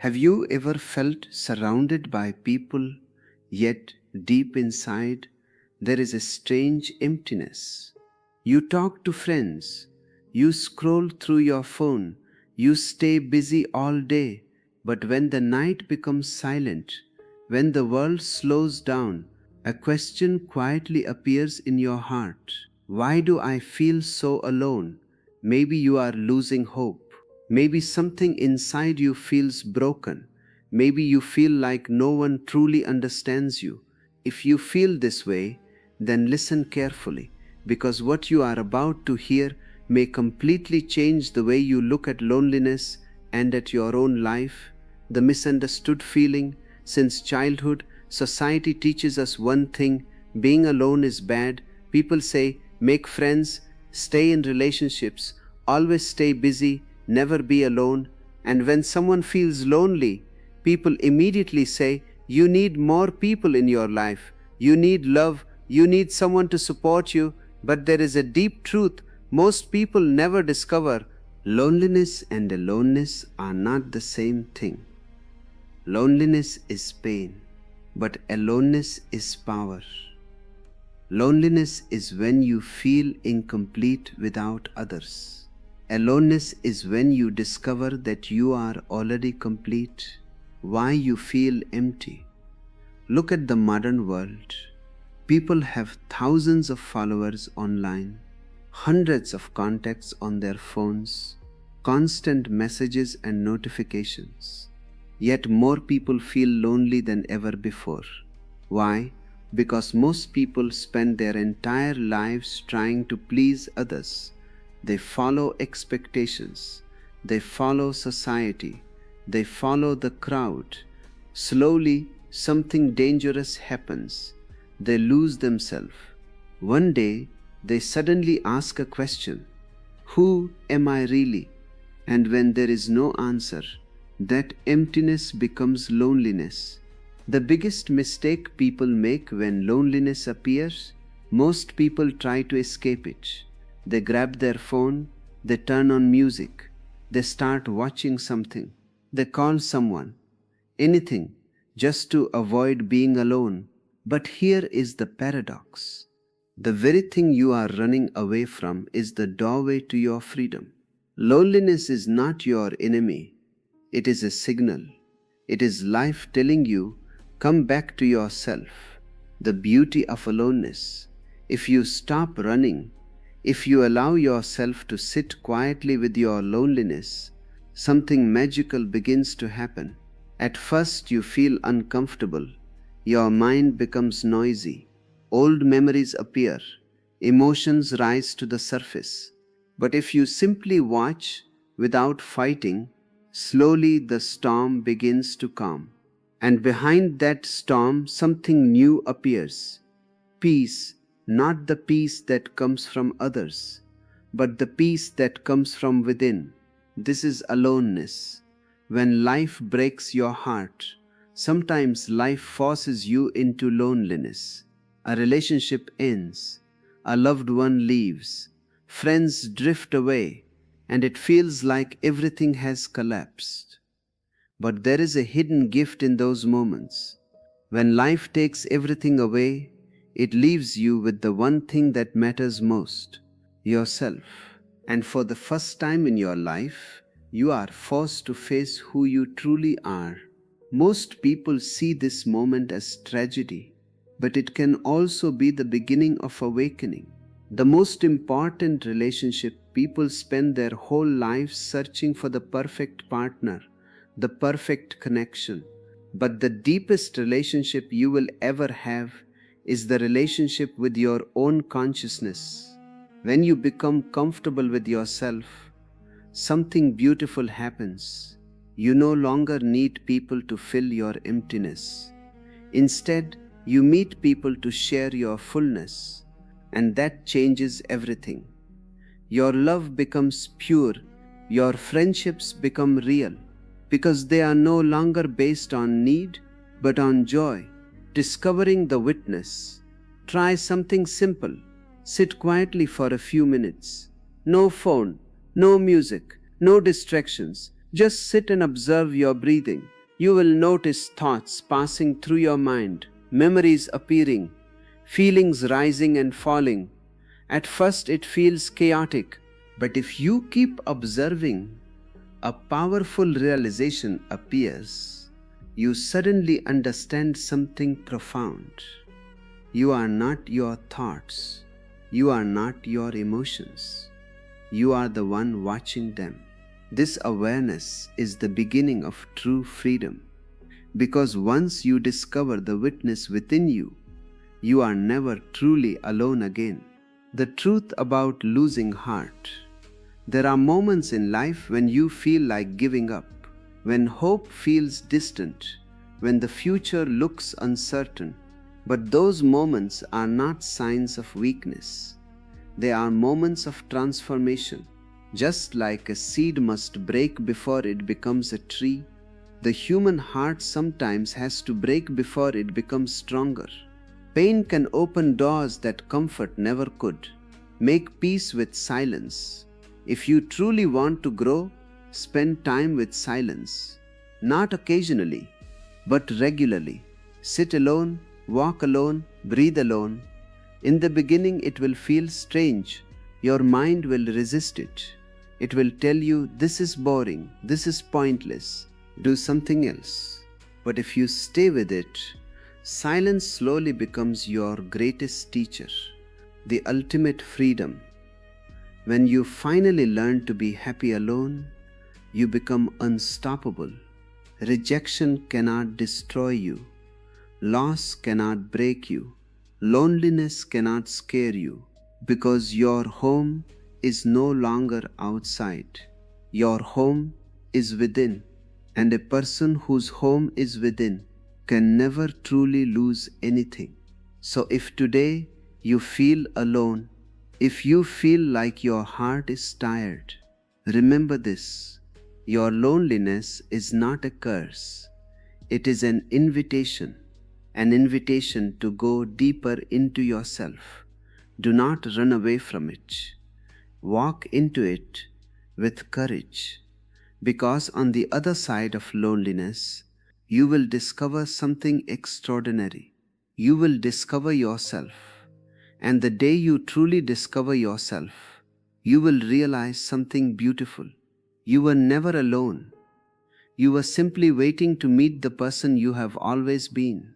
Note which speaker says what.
Speaker 1: Have you ever felt surrounded by people, yet deep inside there is a strange emptiness? You talk to friends, you scroll through your phone, you stay busy all day, but when the night becomes silent, when the world slows down, a question quietly appears in your heart. Why do I feel so alone? Maybe you are losing hope. Maybe something inside you feels broken. Maybe you feel like no one truly understands you. If you feel this way, then listen carefully, because what you are about to hear may completely change the way you look at loneliness and at your own life. The misunderstood feeling. Since childhood, society teaches us one thing: being alone is bad. People say, make friends, stay in relationships, always stay busy, never be alone. And when someone feels lonely, people immediately say, you need more people in your life, you need love, you need someone to support you. But there is a deep truth most people never discover. Loneliness and aloneness are not the same thing. Loneliness is pain, but aloneness is power. Loneliness is when you feel incomplete without others. Aloneness is when you discover that you are already complete. Why you feel empty? Look at the modern world. People have thousands of followers online, hundreds of contacts on their phones, constant messages and notifications. Yet more people feel lonely than ever before. Why? Because most people spend their entire lives trying to please others. They follow expectations, they follow society, they follow the crowd. Slowly, something dangerous happens. They lose themselves. One day, they suddenly ask a question: who am I really? And when there is no answer, that emptiness becomes loneliness. The biggest mistake people make when loneliness appears: most people try to escape it. They grab their phone, they turn on music, they start watching something, they call someone, anything, just to avoid being alone. But here is the paradox: the very thing you are running away from is the doorway to your freedom. Loneliness is not your enemy. It is a signal. It is life telling you, come back to yourself. The beauty of aloneness: if you stop running, if you allow yourself to sit quietly with your loneliness, something magical begins to happen. At first you feel uncomfortable. Your mind becomes noisy. Old memories appear. Emotions rise to the surface. But if you simply watch without fighting, slowly the storm begins to calm. And behind that storm, something new appears. Peace, not the peace that comes from others, but the peace that comes from within. This is aloneness. When life breaks your heart, sometimes life forces you into loneliness. A relationship ends, a loved one leaves, friends drift away, and it feels like everything has collapsed. But there is a hidden gift in those moments. When life takes everything away, it leaves you with the one thing that matters most: yourself. And for the first time in your life, you are forced to face who you truly are. Most people see this moment as tragedy, but it can also be the beginning of awakening. The most important relationship: people spend their whole lives searching for the perfect partner, the perfect connection. But the deepest relationship you will ever have is the relationship with your own consciousness. When you become comfortable with yourself, something beautiful happens. You no longer need people to fill your emptiness. Instead, you meet people to share your fullness, and that changes everything. Your love becomes pure, your friendships become real, because they are no longer based on need, but on joy. Discovering the witness. Try something simple. Sit quietly for a few minutes. No phone, no music, no distractions. Just sit and observe your breathing. You will notice thoughts passing through your mind, memories appearing, feelings rising and falling. At first it feels chaotic, but if you keep observing, a powerful realization appears. You suddenly understand something profound. You are not your thoughts. You are not your emotions. You are the one watching them. This awareness is the beginning of true freedom, because once you discover the witness within you, you are never truly alone again. The truth about losing heart. There are moments in life when you feel like giving up, when hope feels distant, when the future looks uncertain. But those moments are not signs of weakness. They are moments of transformation. Just like a seed must break before it becomes a tree, the human heart sometimes has to break before it becomes stronger. Pain can open doors that comfort never could. Make peace with silence. If you truly want to grow, spend time with silence. Not occasionally, but regularly. Sit alone, walk alone, breathe alone. In the beginning, it will feel strange. Your mind will resist it. It will tell you, this is boring, this is pointless, do something else. But if you stay with it, silence slowly becomes your greatest teacher, the ultimate freedom. When you finally learn to be happy alone, you become unstoppable. Rejection cannot destroy you. Loss cannot break you. Loneliness cannot scare you, because your home is no longer outside. Your home is within, and a person whose home is within can never truly lose anything. So if today you feel alone, if you feel like your heart is tired, remember this: your loneliness is not a curse, it is an invitation to go deeper into yourself. Do not run away from it. Walk into it with courage, because on the other side of loneliness, you will discover something extraordinary. You will discover yourself. And the day you truly discover yourself, you will realize something beautiful. You were never alone. You were simply waiting to meet the person you have always been.